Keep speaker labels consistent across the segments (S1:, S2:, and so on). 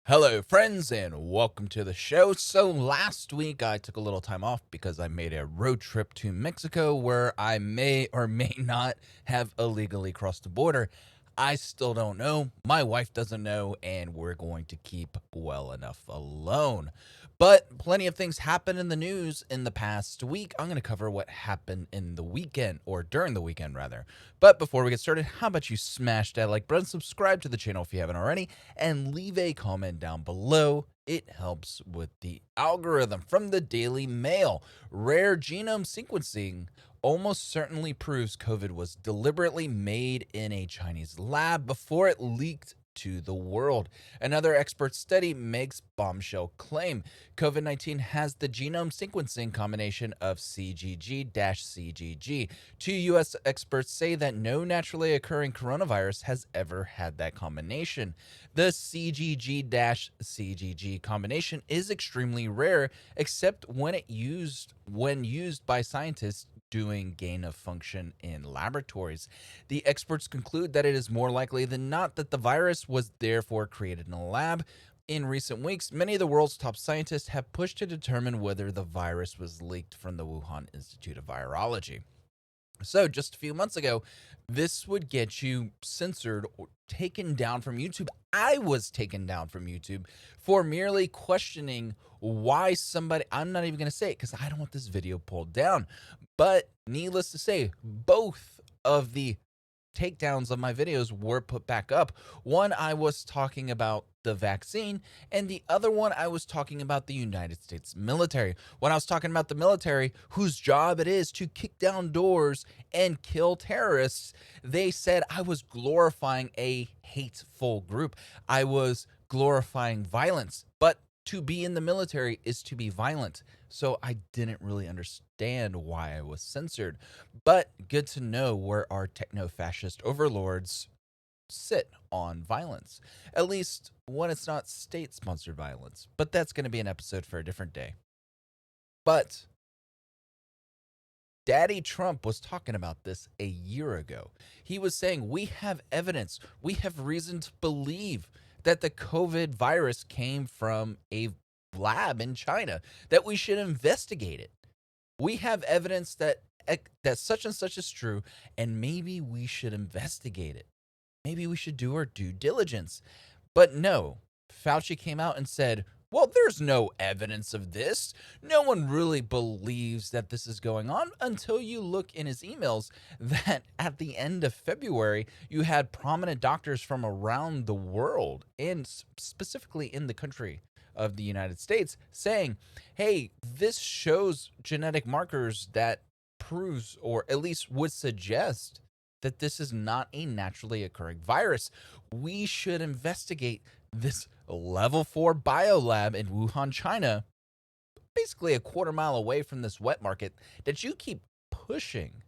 S1: Hello, friends, and welcome to the show. So, last week I took a little time off because I made a road trip to Mexico where I may or may not have illegally crossed the border. I still don't know. My wife doesn't know, and we're going to keep well enough alone. But plenty of things happened in the news in the past week. I'm going to cover what happened in the weekend, or during the weekend, rather. But before we get started, how about you smash that like button, subscribe to the channel if you haven't already, and leave a comment down below. It helps with the algorithm. From the Daily Mail, rare genome sequencing almost certainly proves COVID was deliberately made in a Chinese lab before it leaked to the world. Another expert study makes bombshell claim. COVID-19 has the genome sequencing combination of CGG-CGG. Two U.S. experts say that no naturally occurring coronavirus has ever had that combination. The CGG-CGG combination is extremely rare, except when used by scientists doing gain of function in laboratories. The experts conclude that it is more likely than not that the virus was therefore created in a lab. In recent weeks, many of the world's top scientists have pushed to determine whether the virus was leaked from the Wuhan Institute of Virology. So, just a few months ago, this would get you censored or taken down from YouTube. I was taken down from YouTube for merely questioning why somebody, I'm not even going to say it because I don't want this video pulled down. But needless to say, both of the takedowns of my videos were put back up. One, I was talking about the vaccine, and the other one, I was talking about the United States military. When I was talking about the military, whose job it is to kick down doors and kill terrorists, they said I was glorifying a hateful group. I was glorifying violence. But to be in the military is to be violent. So I didn't really understand why I was censored. But good to know where our techno fascist overlords sit on violence, at least when it's not state sponsored violence. But that's going to be an episode for a different day. But Daddy Trump was talking about this a year ago. He was saying, we have evidence, we have reason to believe that the COVID virus came from a lab in China, that we should investigate it. We have evidence that such and such is true, and maybe we should investigate it. Maybe we should do our due diligence. But no, Fauci came out and said, well, there's no evidence of this. No one really believes that this is going on until you look in his emails that at the end of February, you had prominent doctors from around the world and specifically in the country of the United States saying, hey, this shows genetic markers that proves or at least would suggest that this is not a naturally occurring virus. We should investigate this level 4 biolab in Wuhan, China, basically a quarter mile away from this wet market that you keep pushing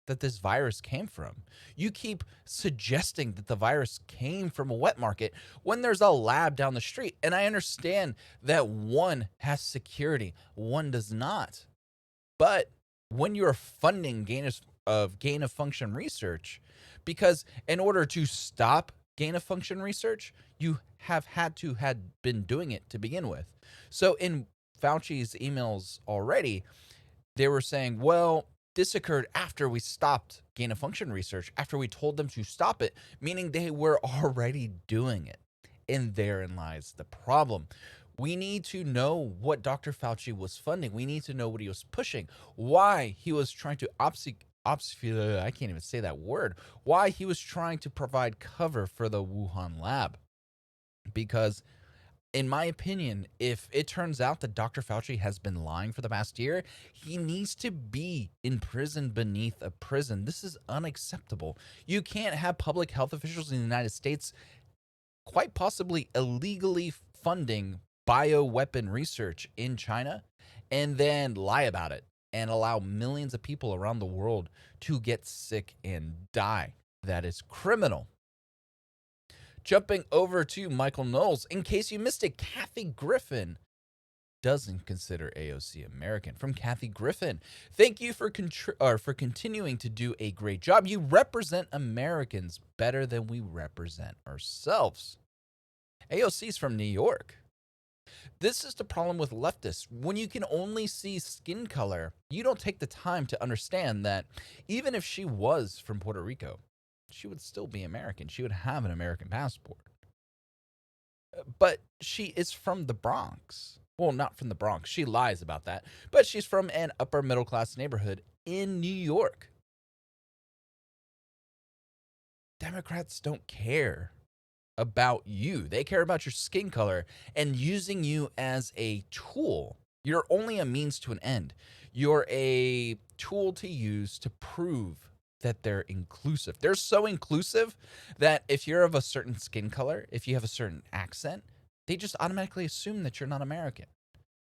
S1: that this virus came from. You keep suggesting that the virus came from a wet market when there's a lab down the street. And I understand that one has security, one does not. But when you're funding gain of function research, because in order to stop gain of function research, you have had been doing it to begin with. So in Fauci's emails already, they were saying, well, this occurred after we stopped gain of function research, after we told them to stop it, meaning they were already doing it. And therein lies the problem. We need to know what Dr. Fauci was funding. We need to know what he was pushing, why he was trying to I can't even say that word, why he was trying to provide cover for the Wuhan lab. Because in my opinion, if it turns out that Dr. Fauci has been lying for the past year, he needs to be imprisoned beneath a prison. This is unacceptable. You can't have public health officials in the United States quite possibly illegally funding bioweapon research in China and then lie about it and allow millions of people around the world to get sick and die. That is criminal. Jumping over to Michael Knowles, in case you missed it, Kathy Griffin doesn't consider AOC American. From Kathy Griffin, thank you for continuing to do a great job. You represent Americans better than we represent ourselves. AOC is from New York. This is the problem with leftists. When you can only see skin color, you don't take the time to understand that even if she was from Puerto Rico, she would still be American. She would have an American passport. But she is from the Bronx. Well, not from the Bronx. She lies about that. But she's from an upper middle class neighborhood in New York. Democrats don't care about you. They care about your skin color and using you as a tool. You're only a means to an end. You're a tool to use to prove that they're inclusive. They're so inclusive that if you're of a certain skin color, if you have a certain accent, they just automatically assume that you're not American.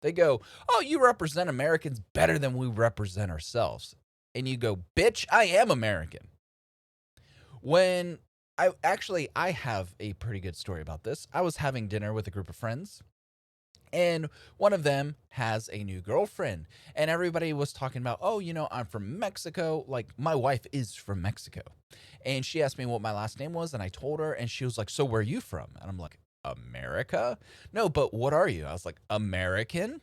S1: They go, "Oh, you represent Americans better than we represent ourselves." And you go, "Bitch, I am American." When I have a pretty good story about this. I was having dinner with a group of friends, and one of them has a new girlfriend, and everybody was talking about, "Oh, I'm from Mexico." Like, my wife is from Mexico. And she asked me what my last name was, and I told her, and she was like, "So where are you from?" And I'm like, "America?" "No, but what are you?" I was like, "American?"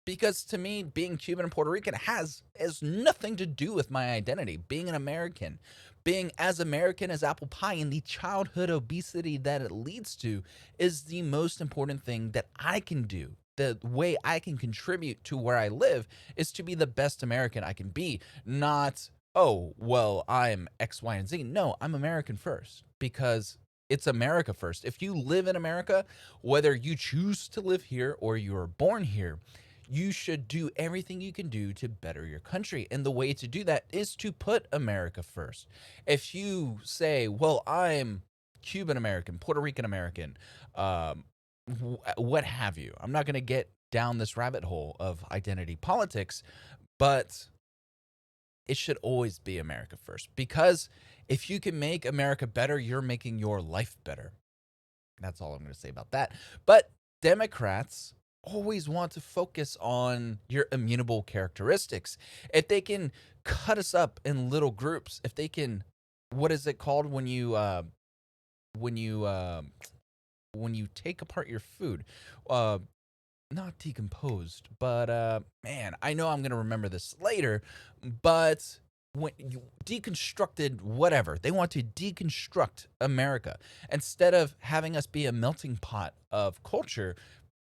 S1: Because to me, being Cuban and Puerto Rican has nothing to do with my identity. Being an American, being as American as apple pie, and the childhood obesity that it leads to is the most important thing that I can do. The way I can contribute to where I live is to be the best American I can be, not, "Oh, well, I'm X, Y, and Z." No, I'm American first because it's America first. If you live in America, whether you choose to live here or you are born here, you should do everything you can do to better your country. And the way to do that is to put America first. If you say, "Well, I'm Cuban American, Puerto Rican American, um, what have you," I'm not going to get down this rabbit hole of identity politics, but it should always be America first. Because if you can make America better, you're making your life better. That's all I'm going to say about that. But Democrats always want to focus on your immutable characteristics. If they can cut us up in little groups, if they can, what is it called when you when you take apart your food? Uh, Not decomposed, but man, I know I'm gonna remember this later. But when you deconstructed whatever, they want to deconstruct America instead of having us be a melting pot of culture,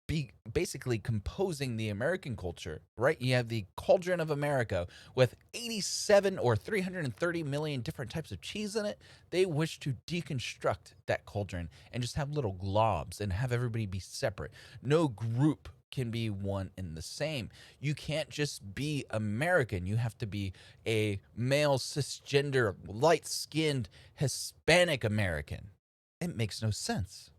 S1: be basically composing the American culture, right? You have the cauldron of America with 87 or 330 million different types of cheese in it. They wish to deconstruct that cauldron and just have little globs and have everybody be separate. No group can be one and the same. You can't just be American. You have to be a male, cisgender, light skinned Hispanic American. It makes no sense.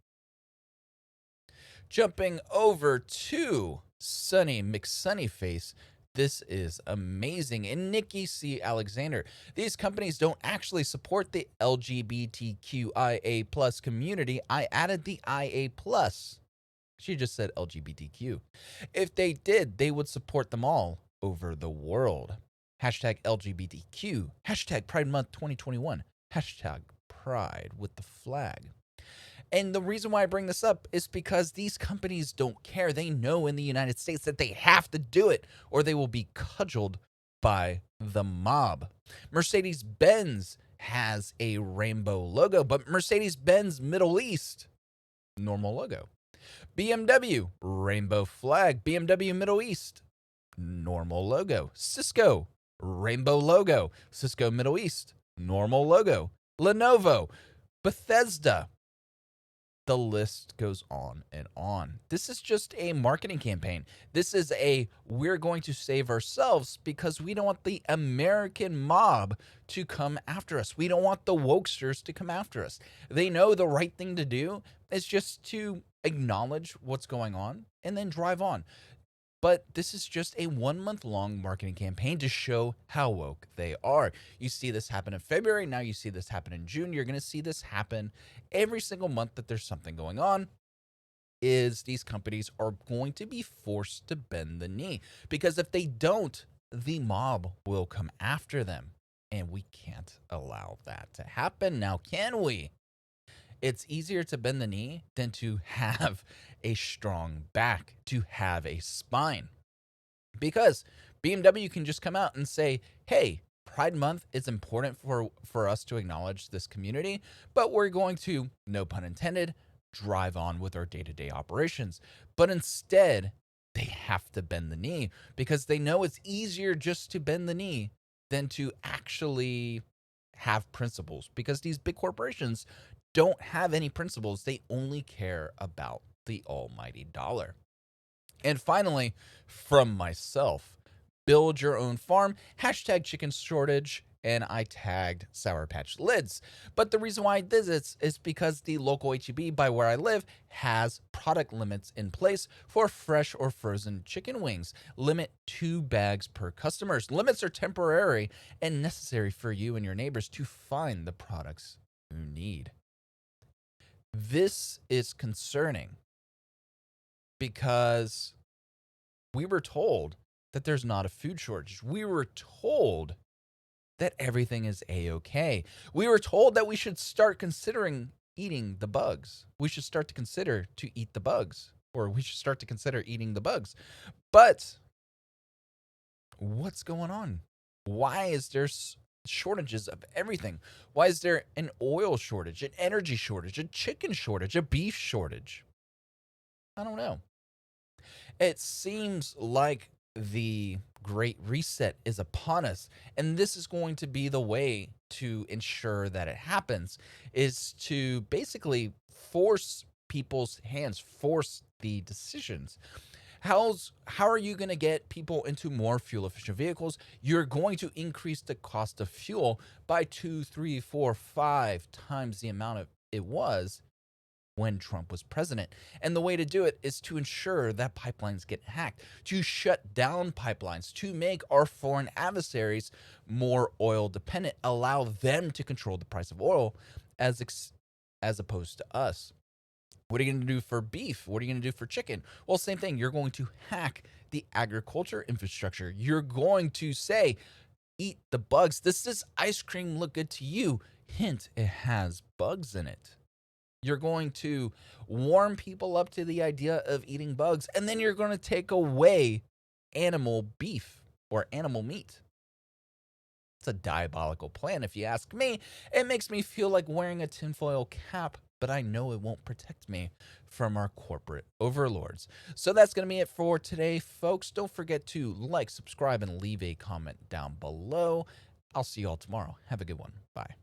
S1: Jumping over to Sunny McSunnyface. This is amazing. And Nikki C. Alexander. These companies don't actually support the LGBTQIA plus community. I added the IA plus. She just said LGBTQ. If they did, they would support them all over the world. Hashtag LGBTQ. Hashtag Pride Month 2021. Hashtag Pride with the flag. And the reason why I bring this up is because these companies don't care. They know in the United States that they have to do it or they will be cudgeled by the mob. Mercedes Benz has a rainbow logo, but Mercedes Benz Middle East, normal logo. BMW, rainbow flag. BMW Middle East, normal logo. Cisco, rainbow logo. Cisco Middle East, normal logo. Lenovo, Bethesda, the list goes on and on. This is just a marketing campaign. This is we're going to save ourselves because we don't want the American mob to come after us. We don't want the wokesters to come after us. They know the right thing to do is just to acknowledge what's going on and then drive on. But this is just a 1 month long marketing campaign to show how woke they are. You see this happen in February. Now you see this happen in June. You're going to see this happen every single month that there's something going on. Is these companies are going to be forced to bend the knee, because if they don't, the mob will come after them. And we can't allow that to happen now, can we? It's easier to bend the knee than to have a strong back, to have a spine. Because BMW can just come out and say, hey, Pride Month is important for us to acknowledge this community, but we're going to, no pun intended, drive on with our day-to-day operations. But instead, they have to bend the knee because they know it's easier just to bend the knee than to actually have principles, because these big corporations don't have any principles. They only care about the almighty dollar. And finally, from myself, build your own farm, hashtag chicken shortage, and I tagged Sour Patch Lids. But the reason why I did this is because the local HEB by where I live has product limits in place for fresh or frozen chicken wings. Limit 2 bags per customers. Limits are temporary and necessary for you and your neighbors to find the products you need. This is concerning because we were told that there's not a food shortage. We were told that everything is A-okay. We were told that we should start considering eating the bugs. We should start to consider to eat the bugs, or we should start to consider eating the bugs. But what's going on? Why is there shortages of everything? Why is there an oil shortage, an energy shortage, a chicken shortage, a beef shortage? I don't know. It seems like the Great Reset is upon us, and this is going to be the way to ensure that it happens, is to basically force people's hands, force the decisions. How are you going to get people into more fuel efficient vehicles? You're going to increase the cost of fuel by 2, 3, 4, 5 times the amount of it was when Trump was president. And the way to do it is to ensure that pipelines get hacked, to shut down pipelines, to make our foreign adversaries more oil dependent, allow them to control the price of oil as opposed to us. What are you going to do for beef? What are you going to do for chicken? Well, same thing. You're going to hack the agriculture infrastructure. You're going to say, eat the bugs. Does this ice cream look good to you? Hint, it has bugs in it. You're going to warm people up to the idea of eating bugs, and then you're going to take away animal beef or animal meat. It's a diabolical plan, if you ask me. It makes me feel like wearing a tinfoil cap, but I know it won't protect me from our corporate overlords. So that's going to be it for today, folks. Don't forget to like, subscribe, and leave a comment down below. I'll see you all tomorrow. Have a good one. Bye.